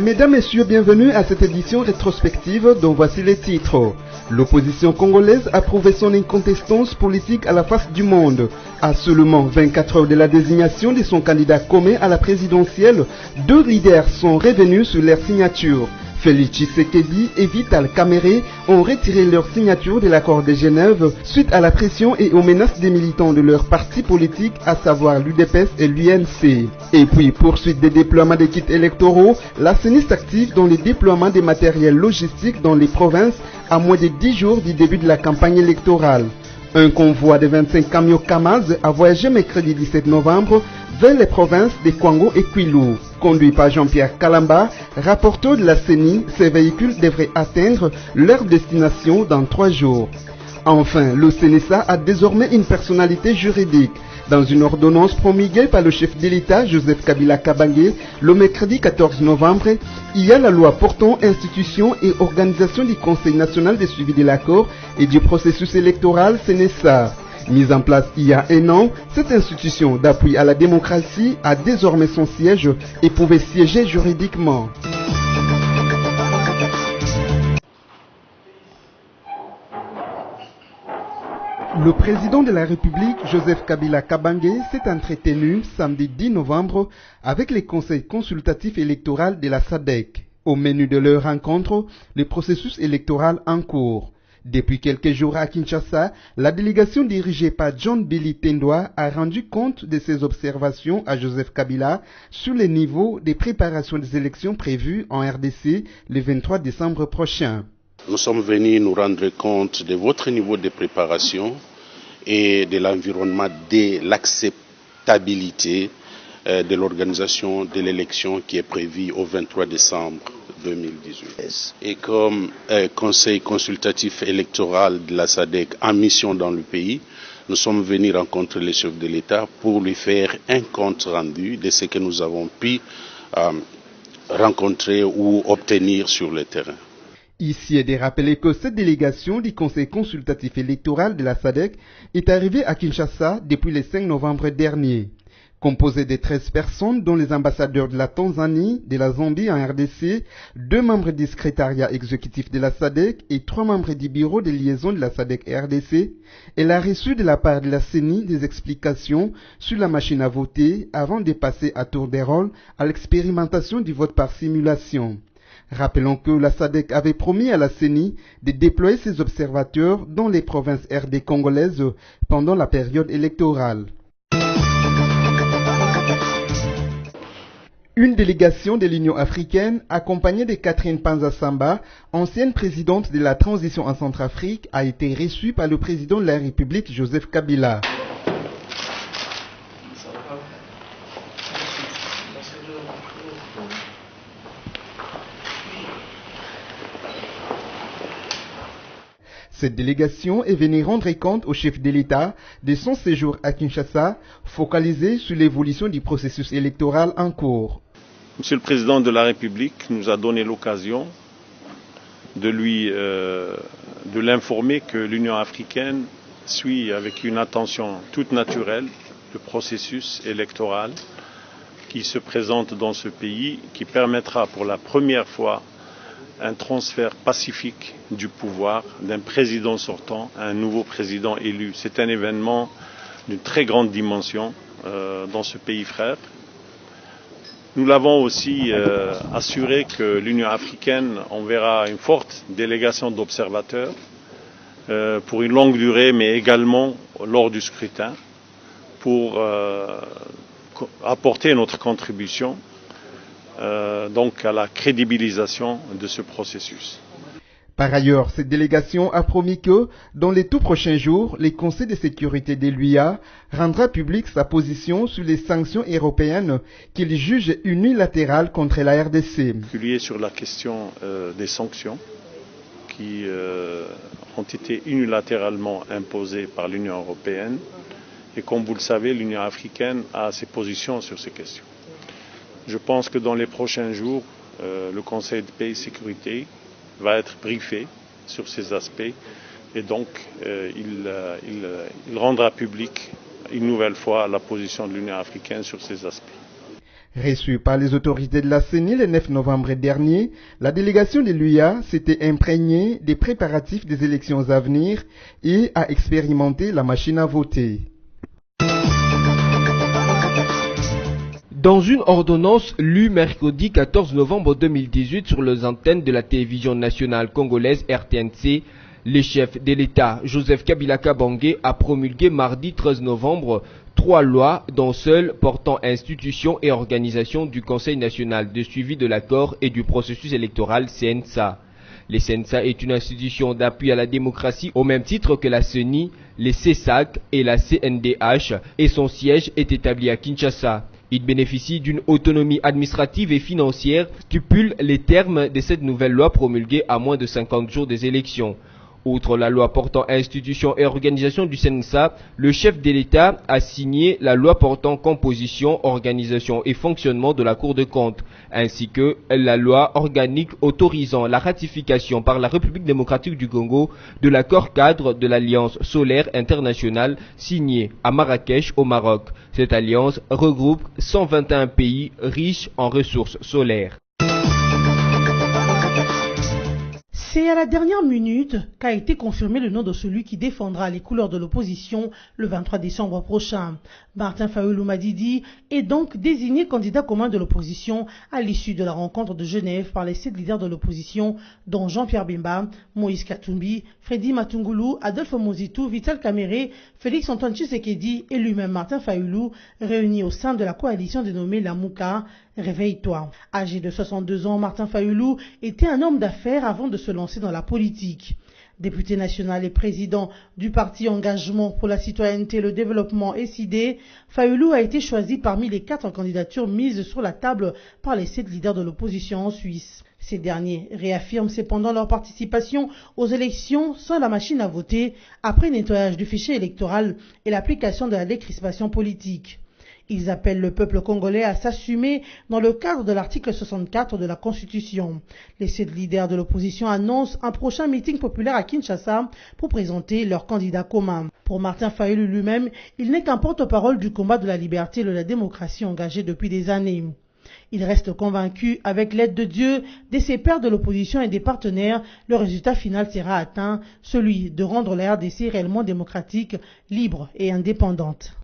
Mesdames, Messieurs, bienvenue à cette édition rétrospective dont voici les titres. L'opposition congolaise a prouvé son incontestance politique à la face du monde. À seulement 24 heures de la désignation de son candidat commun à la présidentielle, deux leaders sont revenus sur leur signature. Félix Tshisekedi et Vital Kamerhe ont retiré leur signature de l'accord de Genève suite à la pression et aux menaces des militants de leur parti politique, à savoir l'UDPS et l'UNC. Et puis, poursuite des déploiements des kits électoraux, la CENI s'active dans le déploiement des matériels logistiques dans les provinces à moins de 10 jours du début de la campagne électorale. Un convoi de 25 camions Kamaz a voyagé mercredi 17 novembre vers les provinces de Kwango et Kwilu. Conduit par Jean-Pierre Kalamba, rapporteur de la CENI, ces véhicules devraient atteindre leur destination dans 3 jours. Enfin, le CNSA a désormais une personnalité juridique. Dans une ordonnance promulguée par le chef de l'État, Joseph Kabila Kabange, le mercredi 14 novembre, il y a la loi portant institution et organisation du Conseil national de suivi de l'accord et du processus électoral CNSA. Mise en place il y a un an, cette institution d'appui à la démocratie a désormais son siège et pouvait siéger juridiquement. Le président de la République, Joseph Kabila Kabange, s'est entretenu samedi 10 novembre avec les conseils consultatifs électoraux de la SADC. Au menu de leur rencontre, le processus électoral en cours. Depuis quelques jours à Kinshasa, la délégation dirigée par John Billy Tendwa a rendu compte de ses observations à Joseph Kabila sur le niveau des préparations des élections prévues en RDC le 23 décembre prochain. Nous sommes venus nous rendre compte de votre niveau de préparation et de l'environnement de l'acceptabilité de l'organisation de l'élection qui est prévue au 23 décembre 2018. Et comme conseil consultatif électoral de la SADC en mission dans le pays, nous sommes venus rencontrer le chef de l'État pour lui faire un compte rendu de ce que nous avons pu rencontrer ou obtenir sur le terrain. Ici est de rappeler que cette délégation du Conseil consultatif électoral de la SADC est arrivée à Kinshasa depuis le 5 novembre dernier. Composée de 13 personnes, dont les ambassadeurs de la Tanzanie, de la Zambie en RDC, 2 membres du secrétariat exécutif de la SADC et 3 membres du bureau de liaison de la SADC RDC, elle a reçu de la part de la CENI des explications sur la machine à voter avant de passer à tour de rôle à l'expérimentation du vote par simulation. Rappelons que la SADC avait promis à la CENI de déployer ses observateurs dans les provinces RD congolaises pendant la période électorale. Une délégation de l'Union africaine, accompagnée de Catherine Panza-Samba, ancienne présidente de la transition en Centrafrique, a été reçue par le président de la République, Joseph Kabila. Cette délégation est venue rendre compte au chef de l'État de son séjour à Kinshasa, focalisé sur l'évolution du processus électoral en cours. Monsieur le Président de la République nous a donné l'occasion de l'informer que l'Union africaine suit avec une attention toute naturelle le processus électoral qui se présente dans ce pays, qui permettra pour la première fois un transfert pacifique du pouvoir d'un président sortant à un nouveau président élu. C'est un événement d'une très grande dimension dans ce pays frère. Nous l'avons aussi assuré que l'Union africaine enverra une forte délégation d'observateurs pour une longue durée, mais également lors du scrutin, pour apporter notre contribution donc à la crédibilisation de ce processus. Par ailleurs, cette délégation a promis que, dans les tout prochains jours, le Conseil de sécurité de l'UIA rendra publique sa position sur les sanctions européennes qu'il juge unilatérales contre la RDC. Sur la question des sanctions qui ont été unilatéralement imposées par l'Union européenne. Et comme vous le savez, l'Union africaine a ses positions sur ces questions. Je pense que dans les prochains jours, le Conseil de paix et sécurité va être briefé sur ces aspects et donc il rendra public une nouvelle fois la position de l'Union africaine sur ces aspects. Reçue par les autorités de la CENI le 9 novembre dernier, la délégation de l'UIA s'était imprégnée des préparatifs des élections à venir et a expérimenté la machine à voter. Dans une ordonnance lue mercredi 14 novembre 2018 sur les antennes de la télévision nationale congolaise RTNC, le chef de l'État, Joseph Kabila Kabange, a promulgué mardi 13 novembre 3 lois, dont seule portant institution et organisation du Conseil national de suivi de l'accord et du processus électoral CNSA. Le CNSA est une institution d'appui à la démocratie au même titre que la CENI, les CESAC et la CNDH, et son siège est établi à Kinshasa. Il bénéficie d'une autonomie administrative et financière, stipule les termes de cette nouvelle loi promulguée à moins de 50 jours des élections. Outre la loi portant institution et organisation du CNSA, le chef de l'État a signé la loi portant composition, organisation et fonctionnement de la Cour de comptes, ainsi que la loi organique autorisant la ratification par la République démocratique du Congo de l'accord cadre de l'Alliance solaire internationale signé à Marrakech au Maroc. Cette alliance regroupe 121 pays riches en ressources solaires. C'est à la dernière minute qu'a été confirmé le nom de celui qui défendra les couleurs de l'opposition le 23 décembre prochain. Martin Fayulu Madidi est donc désigné candidat commun de l'opposition à l'issue de la rencontre de Genève par les 7 leaders de l'opposition, dont Jean-Pierre Bemba, Moïse Katumbi, Freddy Matungulu, Adolphe Mozitou, Vital Kamere, Félix Antoine Tshisekedi et lui-même Martin Fayulu, réunis au sein de la coalition dénommée la Mouka. Réveille-toi. Âgé de 62 ans, Martin Fayulu était un homme d'affaires avant de se lancer dans la politique. Député national et président du parti Engagement pour la citoyenneté et le développement SID, Fayulu a été choisi parmi les 4 candidatures mises sur la table par les 7 leaders de l'opposition en Suisse. Ces derniers réaffirment cependant leur participation aux élections sans la machine à voter après nettoyage du fichier électoral et l'application de la décrispation politique. Ils appellent le peuple congolais à s'assumer dans le cadre de l'article 64 de la Constitution. Les 7 leaders de l'opposition annoncent un prochain meeting populaire à Kinshasa pour présenter leurs candidats communs. Pour Martin Fayulu lui-même, il n'est qu'un porte-parole du combat de la liberté et de la démocratie engagé depuis des années. Il reste convaincu, avec l'aide de Dieu, de ses pairs de l'opposition et des partenaires, le résultat final sera atteint, celui de rendre la RDC réellement démocratique, libre et indépendante.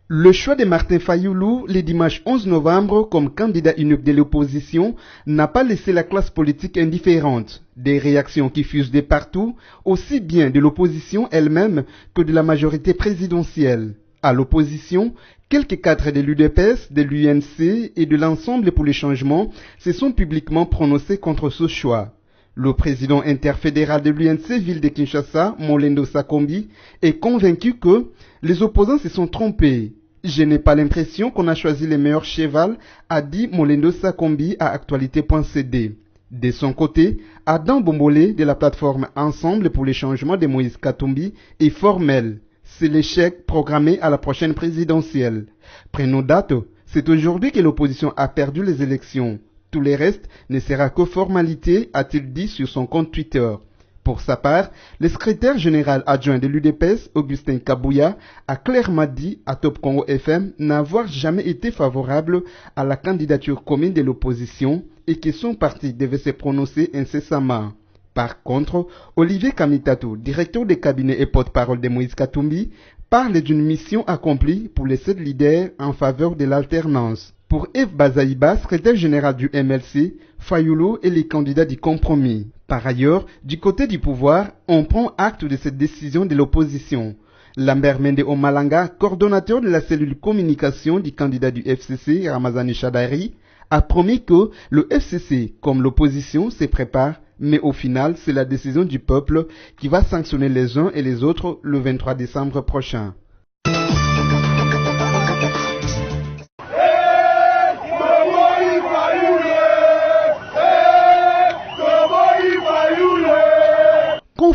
Le choix de Martin Fayulu le dimanche 11 novembre comme candidat unique de l'opposition n'a pas laissé la classe politique indifférente. Des réactions qui fusent de partout, aussi bien de l'opposition elle-même que de la majorité présidentielle. À l'opposition, quelques cadres de l'UDPS, de l'UNC et de l'Ensemble pour les changements se sont publiquement prononcés contre ce choix. Le président interfédéral de l'UNC Ville de Kinshasa, Molendo Sakombi, est convaincu que les opposants se sont trompés. Je n'ai pas l'impression qu'on a choisi les meilleurs chevals, a dit Molendo Sakombi à actualité.cd. De son côté, Adam Bombolé de la plateforme Ensemble pour les changements de Moïse Katumbi est formel. C'est l'échec programmé à la prochaine présidentielle. Prenons date, c'est aujourd'hui que l'opposition a perdu les élections. Tout le reste ne sera que formalité, a-t-il dit sur son compte Twitter. Pour sa part, le secrétaire général adjoint de l'UDPS, Augustin Kabouya, a clairement dit à Top Congo FM n'avoir jamais été favorable à la candidature commune de l'opposition et que son parti devait se prononcer incessamment. Par contre, Olivier Kamitatou, directeur des cabinets et porte-parole de Moïse Katumbi, parle d'une mission accomplie pour les 7 leaders en faveur de l'alternance. Pour Eve Bazaïba, secrétaire général du MLC, Fayulu est le candidat du compromis. Par ailleurs, du côté du pouvoir, on prend acte de cette décision de l'opposition. Lambert Mende Omalanga, coordonnateur de la cellule communication du candidat du FCC, Ramazani Chadari, a promis que le FCC, comme l'opposition, se prépare, mais au final, c'est la décision du peuple qui va sanctionner les uns et les autres le 23 décembre prochain.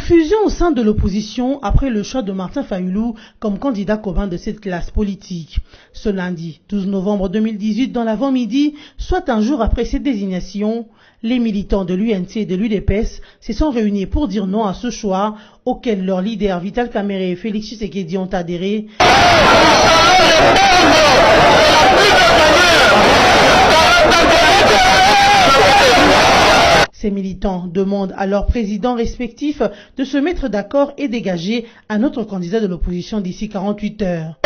Confusion au sein de l'opposition après le choix de Martin Fayulu comme candidat commun de cette classe politique. Ce lundi 12 novembre 2018, dans l'avant-midi, soit un jour après cette désignation, les militants de l'UNC et de l'UDPS se sont réunis pour dire non à ce choix auquel leurs leaders Vital Kamerhe et Félix Tshisekedi ont adhéré. Ces militants demandent à leurs présidents respectifs de se mettre d'accord et dégager un autre candidat de l'opposition d'ici 48 heures.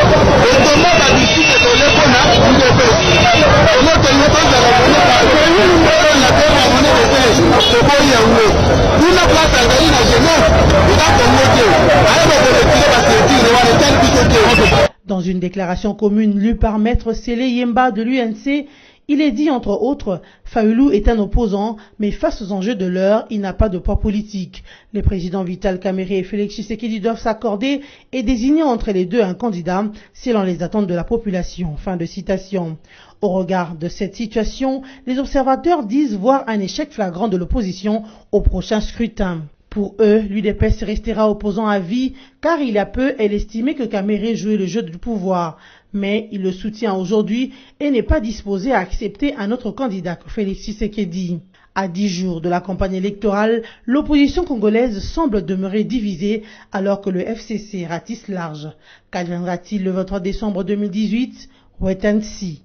Dans une déclaration commune lue par Maître Sélé Yemba de l'UNC, il est dit entre autres, Fayulu est un opposant, mais face aux enjeux de l'heure, il n'a pas de poids politique. Les présidents Vital Kamerhe et Félix Tshisekedi doivent s'accorder et désigner entre les deux un candidat selon les attentes de la population. Fin de citation. Au regard de cette situation, les observateurs disent voir un échec flagrant de l'opposition au prochain scrutin. Pour eux, l'UDPS restera opposant à vie car il y a peu, elle estimait que Kamerhe jouait le jeu du pouvoir. Mais il le soutient aujourd'hui et n'est pas disposé à accepter un autre candidat que Félix Tshisekedi. À 10 jours de la campagne électorale, l'opposition congolaise semble demeurer divisée alors que le FCC ratisse large. Qu'adviendra-t-il le 23 décembre 2018? Wait and see.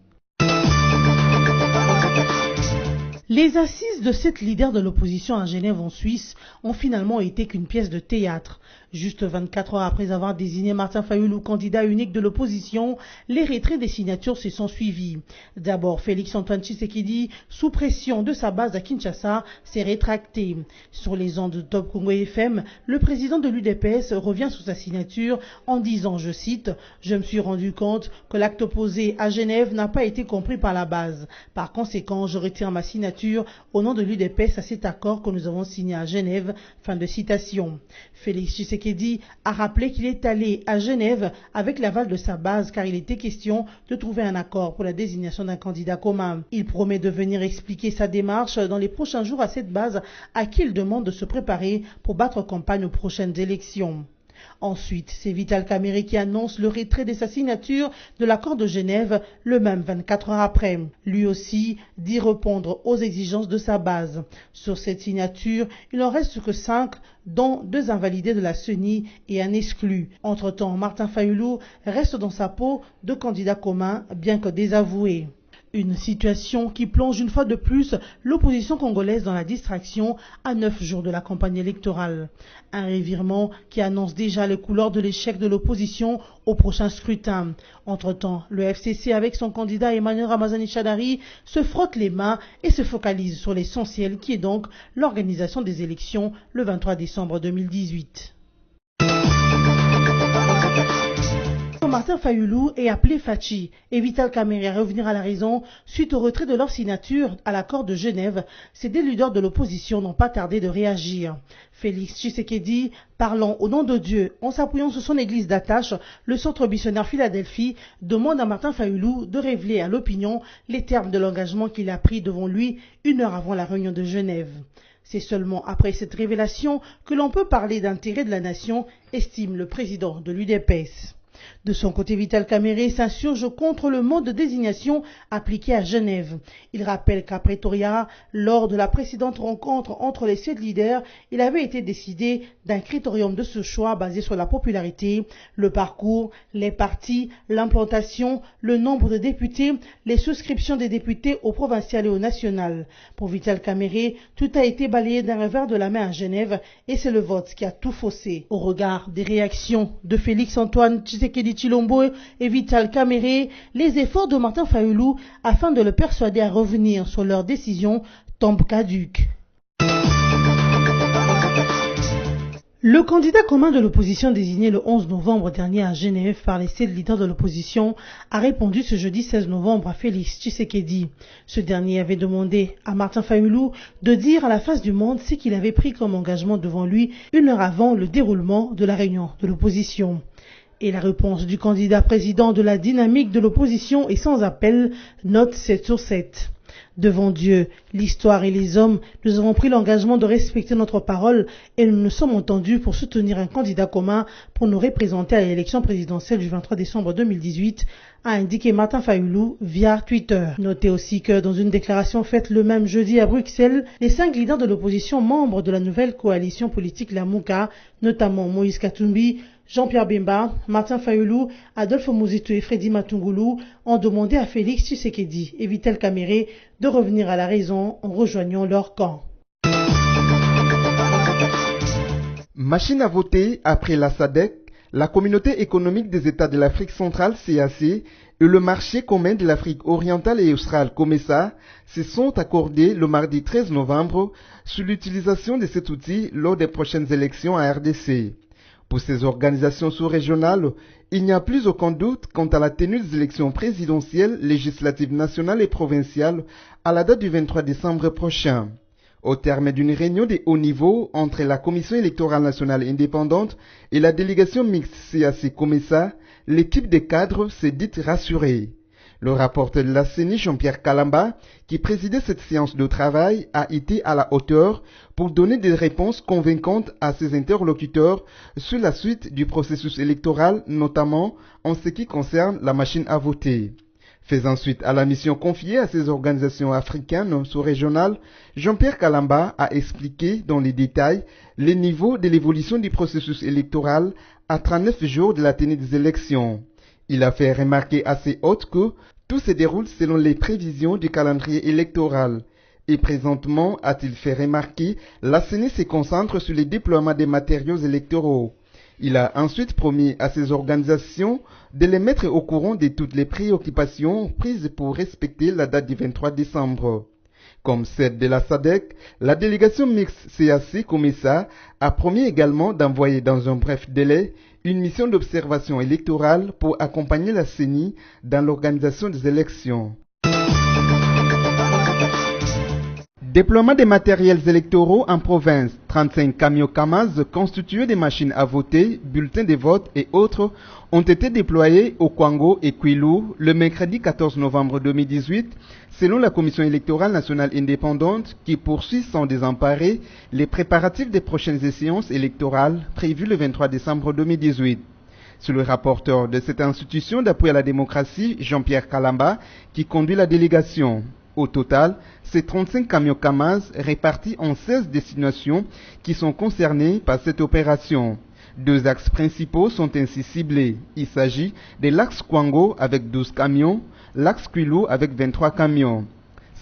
Les assises de 7 leaders de l'opposition à Genève en Suisse ont finalement été qu'une pièce de théâtre. Juste 24 heures après avoir désigné Martin Fayulu candidat unique de l'opposition, les retraits des signatures se sont suivis. D'abord, Félix-Antoine Tshisekedi, sous pression de sa base à Kinshasa, s'est rétracté. Sur les ondes de Top Congo FM, le président de l'UDPS revient sous sa signature en disant, je cite, « Je me suis rendu compte que l'acte posé à Genève n'a pas été compris par la base. Par conséquent, je retire ma signature au nom de l'UDPS à cet accord que nous avons signé à Genève. » Fin de citation. Félix Tshisekedi a rappelé qu'il est allé à Genève avec l'aval de sa base car il était question de trouver un accord pour la désignation d'un candidat commun. Il promet de venir expliquer sa démarche dans les prochains jours à cette base à qui il demande de se préparer pour battre campagne aux prochaines élections. Ensuite, c'est Vital Kamerhe qui annonce le retrait de sa signature de l'accord de Genève le même 24 heures après. Lui aussi dit répondre aux exigences de sa base. Sur cette signature, il en reste que 5, dont 2 invalidés de la CENI et un exclu. Entre-temps, Martin Fayulu reste dans sa peau de candidat commun, bien que désavoué. Une situation qui plonge une fois de plus l'opposition congolaise dans la distraction à 9 jours de la campagne électorale. Un revirement qui annonce déjà les couleurs de l'échec de l'opposition au prochain scrutin. Entre-temps, le FCC avec son candidat Emmanuel Ramazani Shadari se frotte les mains et se focalise sur l'essentiel qui est donc l'organisation des élections le 23 décembre 2018. Martin Fayulu est appelé Fachi et Vital Kamerhe à revenir à la raison suite au retrait de leur signature à l'accord de Genève. Ces deux leaders de l'opposition n'ont pas tardé de réagir. Félix Tshisekedi, parlant au nom de Dieu, en s'appuyant sur son église d'attache, le centre missionnaire Philadelphie, demande à Martin Fayulu de révéler à l'opinion les termes de l'engagement qu'il a pris devant lui 1 heure avant la réunion de Genève. C'est seulement après cette révélation que l'on peut parler d'intérêt de la nation, estime le président de l'UDPS. De son côté, Vital Kamerhe s'insurge contre le mode de désignation appliqué à Genève. Il rappelle qu'à Pretoria, lors de la précédente rencontre entre les 7 leaders, il avait été décidé d'un critérium de ce choix basé sur la popularité, le parcours, les partis, l'implantation, le nombre de députés, les souscriptions des députés au provincial et au national. Pour Vital Kamerhe, tout a été balayé d'un revers de la main à Genève et c'est le vote qui a tout faussé. Au regard des réactions de Félix-Antoine Tshisekedi Tshilombo et Vital Kamerhe, les efforts de Martin Fayulu afin de le persuader à revenir sur leur décision tombent caduques. Le candidat commun de l'opposition désigné le 11 novembre dernier à Genève par les 7 leaders de l'opposition a répondu ce jeudi 16 novembre à Félix Tshisekedi. Ce dernier avait demandé à Martin Fayulu de dire à la face du monde ce qu'il avait pris comme engagement devant lui 1 heure avant le déroulement de la réunion de l'opposition. Et la réponse du candidat président de la dynamique de l'opposition est sans appel, note 7 sur 7. Devant Dieu, l'histoire et les hommes, nous avons pris l'engagement de respecter notre parole et nous nous sommes entendus pour soutenir un candidat commun pour nous représenter à l'élection présidentielle du 23 décembre 2018, a indiqué Martin Fayulu via Twitter. Notez aussi que dans une déclaration faite le même jeudi à Bruxelles, les 5 leaders de l'opposition membres de la nouvelle coalition politique Lamuka, notamment Moïse Katumbi, Jean-Pierre Bemba, Martin Fayulu, Adolphe Muzito et Freddy Matungulu ont demandé à Félix Tshisekedi et Vital Kamerhe de revenir à la raison en rejoignant leur camp. Machine à voter après la SADC, la Communauté économique des États de l'Afrique centrale CAC et le marché commun de l'Afrique orientale et australe COMESA se sont accordés le mardi 13 novembre sur l'utilisation de cet outil lors des prochaines élections à RDC. Pour ces organisations sous-régionales, il n'y a plus aucun doute quant à la tenue des élections présidentielles, législatives nationales et provinciales à la date du 23 décembre prochain. Au terme d'une réunion de haut niveau entre la Commission électorale nationale indépendante et la délégation mixte CAC-COMESA, l'équipe des cadres s'est dite rassurée. Le rapporteur de la CENI, Jean-Pierre Kalamba, qui présidait cette séance de travail, a été à la hauteur pour donner des réponses convaincantes à ses interlocuteurs sur la suite du processus électoral, notamment en ce qui concerne la machine à voter. Faisant suite à la mission confiée à ces organisations africaines sous-régionales, Jean-Pierre Kalamba a expliqué dans les détails les niveaux de l'évolution du processus électoral à 39 jours de la tenue des élections. Il a fait remarquer à ses hôtes que tout se déroule selon les prévisions du calendrier électoral. Et présentement, a-t-il fait remarquer, la CENI se concentre sur le déploiement des matériaux électoraux. Il a ensuite promis à ces organisations de les mettre au courant de toutes les préoccupations prises pour respecter la date du 23 décembre. Comme celle de la SADC, la délégation mixte CAC-COMESA a promis également d'envoyer dans un bref délai une mission d'observation électorale pour accompagner la CENI dans l'organisation des élections. Déploiement des matériels électoraux en province. 35 camions Kamaz constitués de machines à voter, bulletins de vote et autres ont été déployés au Kwango et Kwilu le mercredi 14 novembre 2018, selon la Commission électorale nationale indépendante qui poursuit sans désemparer les préparatifs des prochaines échéances électorales prévues le 23 décembre 2018. C'est le rapporteur de cette institution d'appui à la démocratie, Jean-Pierre Kalamba, qui conduit la délégation. Au total, c'est 35 camions Kamaz répartis en 16 destinations qui sont concernés par cette opération. 2 axes principaux sont ainsi ciblés. Il s'agit de l'axe Kwango avec 12 camions, l'axe Kwilu avec 23 camions.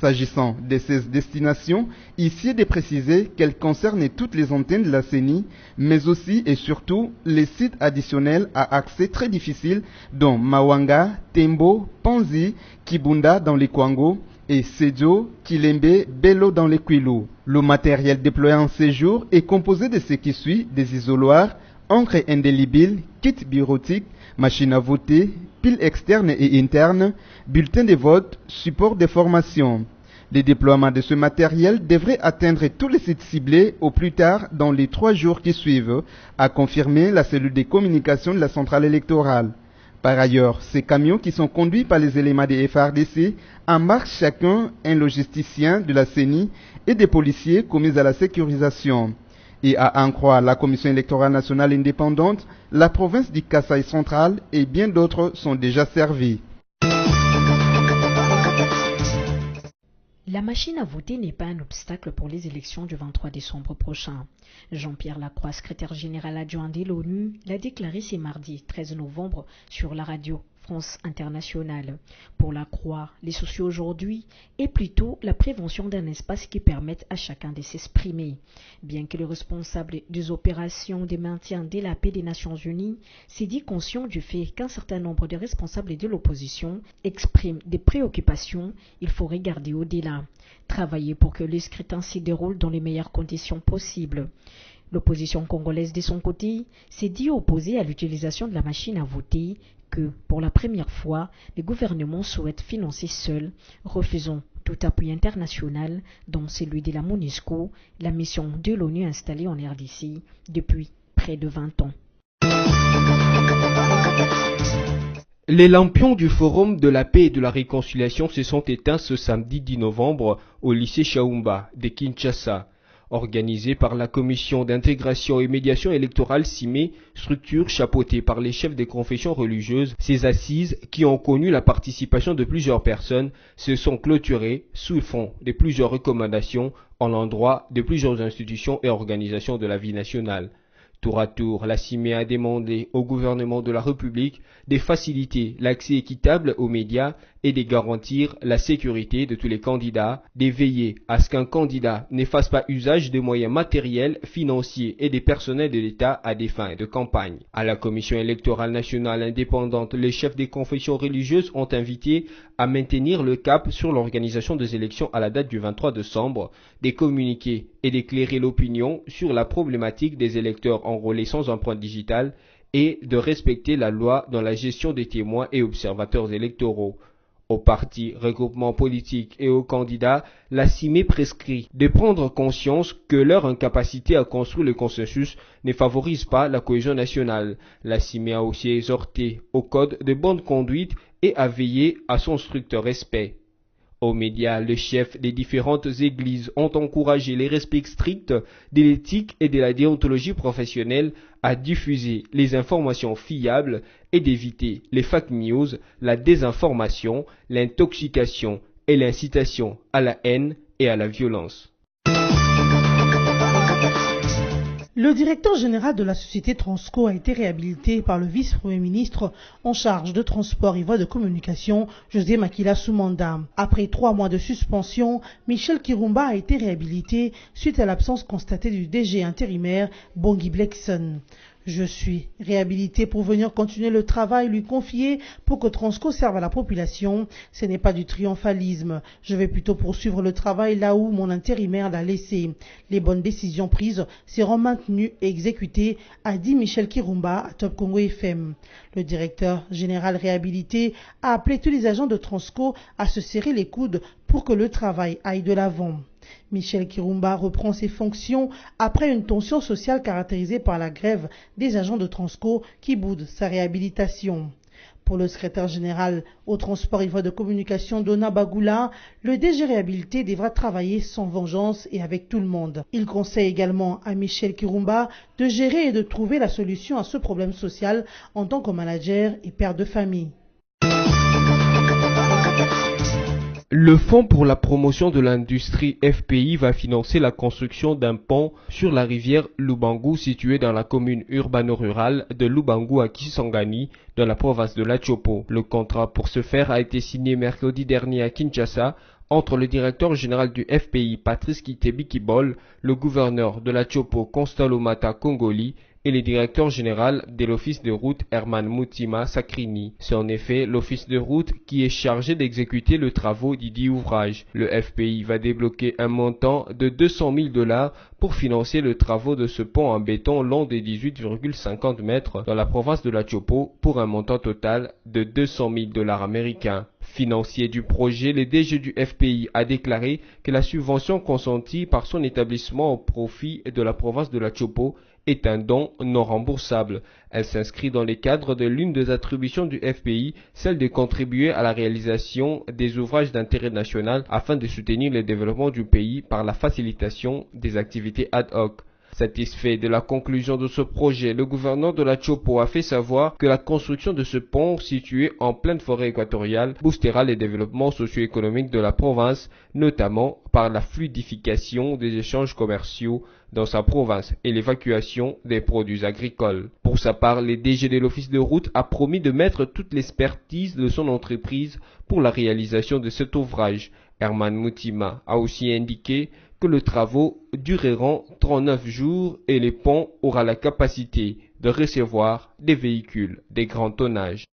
S'agissant de ces destinations, ici est de préciser qu'elles concernent toutes les antennes de la CENI, mais aussi et surtout les sites additionnels à accès très difficile dont Mawanga, Tembo, Panzi, Kibunda dans les Kwango, et Sejo, Kilembe, Bello dans les Kwilu. Le matériel déployé en ces jours est composé de ce qui suit: des isoloirs, encre indélébile, kit bureautique, machine à voter, piles externes et internes, bulletins de vote, support de formation. Le déploiement de ce matériel devrait atteindre tous les sites ciblés au plus tard dans les 3 jours qui suivent, a confirmé la cellule de communication de la centrale électorale. Par ailleurs, ces camions qui sont conduits par les éléments des FARDC embarquent chacun un logisticien de la CENI et des policiers commis à la sécurisation. Et à en croire la Commission électorale nationale indépendante, la province du Kasaï central et bien d'autres sont déjà servies. La machine à voter n'est pas un obstacle pour les élections du 23 décembre prochain. Jean-Pierre Lacroix, secrétaire général adjoint de l'ONU, l'a déclaré ce mardi 13 novembre sur la radio France Internationale. Pour Lacroix, les soucis aujourd'hui est plutôt la prévention d'un espace qui permette à chacun de s'exprimer. Bien que le responsable des opérations de maintien de la paix des Nations Unies s'est dit conscient du fait qu'un certain nombre de responsables de l'opposition expriment des préoccupations, il faut regarder au-delà. Travailler pour que le scrutin s'y déroule dans les meilleures conditions possibles. L'opposition congolaise, de son côté, s'est dit opposée à l'utilisation de la machine à voter que, pour la première fois, le gouvernement souhaite financer seul, refusant tout appui international, dont celui de la MONUSCO, la mission de l'ONU installée en RDC depuis près de 20 ans. Les lampions du Forum de la paix et de la réconciliation se sont éteints ce samedi 10 novembre au lycée Chaumba de Kinshasa. Organisé par la Commission d'intégration et médiation électorale CIME, structure chapeautée par les chefs des confessions religieuses, ces assises, qui ont connu la participation de plusieurs personnes, se sont clôturées sous le fond de plusieurs recommandations en l'endroit de plusieurs institutions et organisations de la vie nationale. Tour à tour, la CIME a demandé au gouvernement de la République de faciliter l'accès équitable aux médias et de garantir la sécurité de tous les candidats, de veiller à ce qu'un candidat ne fasse pas usage des moyens matériels, financiers et des personnels de l'État à des fins de campagne. À la Commission électorale nationale indépendante, les chefs des confessions religieuses ont invité à maintenir le cap sur l'organisation des élections à la date du 23 décembre, de communiquer et d'éclairer l'opinion sur la problématique des électeurs enrôlés sans empreinte digitale et de respecter la loi dans la gestion des témoins et observateurs électoraux. Aux partis, regroupements politiques et aux candidats, la CIME prescrit de prendre conscience que leur incapacité à construire le consensus ne favorise pas la cohésion nationale. La CIME a aussi exhorté au code de bonne conduite et à veiller à son strict respect. Aux médias, les chefs des différentes églises ont encouragé les respects stricts de l'éthique et de la déontologie professionnelle à diffuser les informations fiables et d'éviter les fake news, la désinformation, l'intoxication et l'incitation à la haine et à la violence. Le directeur général de la société Transco a été réhabilité par le vice-premier ministre en charge de transport et voies de communication, José Makila Soumanda. Après 3 mois de suspension, Michel Kirumba a été réhabilité suite à l'absence constatée du DG intérimaire Bongi Blekson. Je suis réhabilité pour venir continuer le travail lui confié pour que Transco serve à la population. Ce n'est pas du triomphalisme. Je vais plutôt poursuivre le travail là où mon intérimaire l'a laissé. Les bonnes décisions prises seront maintenues et exécutées, a dit Michel Kirumba à Top Congo FM. Le directeur général réhabilité a appelé tous les agents de Transco à se serrer les coudes pour que le travail aille de l'avant. Michel Kirumba reprend ses fonctions après une tension sociale caractérisée par la grève des agents de Transco qui boude sa réhabilitation. Pour le secrétaire général au transport et voies de communication Dona Bagula, le DG réhabilité devra travailler sans vengeance et avec tout le monde. Il conseille également à Michel Kirumba de gérer et de trouver la solution à ce problème social en tant que manager et père de famille. Le Fonds pour la promotion de l'industrie FPI va financer la construction d'un pont sur la rivière Lubangu située dans la commune urbano-rurale de Lubangu à Kisangani, dans la province de l'Atchopo. Le contrat pour ce faire a été signé mercredi dernier à Kinshasa entre le directeur général du FPI Patrice Kitebikibol, le gouverneur de l'Atchopo Constant Mata Congoli et le directeur général de l'office de route Herman Mutima Sakrini. C'est en effet l'office de route qui est chargé d'exécuter le travaux dit ouvrage. Le FPI va débloquer un montant de $200,000 pour financer le travaux de ce pont en béton long de 18,50 mètres dans la province de l'Atchopo pour un montant total de $200,000 américains. Financier du projet, le DG du FPI a déclaré que la subvention consentie par son établissement au profit de la province de l'Atchopo est un don non remboursable. Elle s'inscrit dans le cadre de l'une des attributions du FPI, celle de contribuer à la réalisation des ouvrages d'intérêt national afin de soutenir le développement du pays par la facilitation des activités ad hoc. Satisfait de la conclusion de ce projet, le gouverneur de l'Atchopo a fait savoir que la construction de ce pont situé en pleine forêt équatoriale boostera le développement socio-économique de la province, notamment par la fluidification des échanges commerciaux dans sa province et l'évacuation des produits agricoles. Pour sa part, le DG de l'office de route a promis de mettre toute l'expertise de son entreprise pour la réalisation de cet ouvrage. Herman Mutima a aussi indiqué que les travaux dureront 39 jours et le pont aura la capacité de recevoir des véhicules de grand tonnage.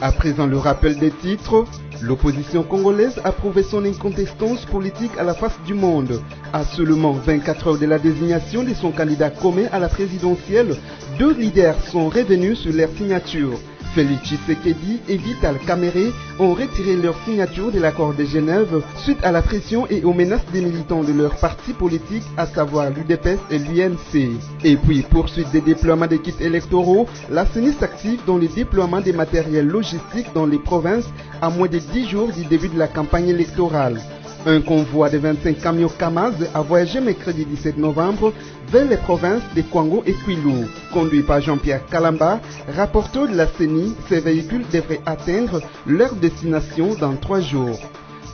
À présent, le rappel des titres. L'opposition congolaise a prouvé son incontestance politique à la face du monde. À seulement 24 heures de la désignation de son candidat commun à la présidentielle, 2 leaders sont revenus sur leur signature. Félix Tshisekedi et Vital Kamerhe ont retiré leur signature de l'accord de Genève suite à la pression et aux menaces des militants de leurs partis politiques, à savoir l'UDPS et l'UNC. Et puis, poursuite des déploiements des kits électoraux, la CENI s'active dans le déploiement des matériels logistiques dans les provinces à moins de 10 jours du début de la campagne électorale. Un convoi de 25 camions Kamaz a voyagé mercredi 17 novembre vers les provinces de Kwango et Kwilu. Conduit par Jean-Pierre Kalamba, rapporteur de la CENI, ces véhicules devraient atteindre leur destination dans 3 jours.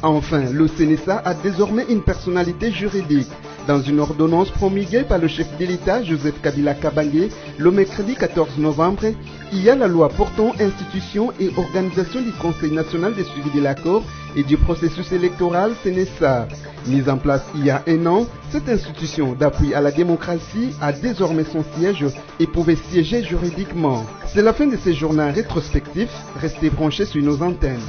Enfin, le CNSA a désormais une personnalité juridique. Dans une ordonnance promulguée par le chef de l'État, Joseph Kabila Kabange, le mercredi 14 novembre, il y a la loi portant institution et organisation du Conseil national de suivi de l'accord et du processus électoral CNSA. Mise en place il y a un an, cette institution d'appui à la démocratie a désormais son siège et pouvait siéger juridiquement. C'est la fin de ce journal rétrospectif. Restez branchés sur nos antennes.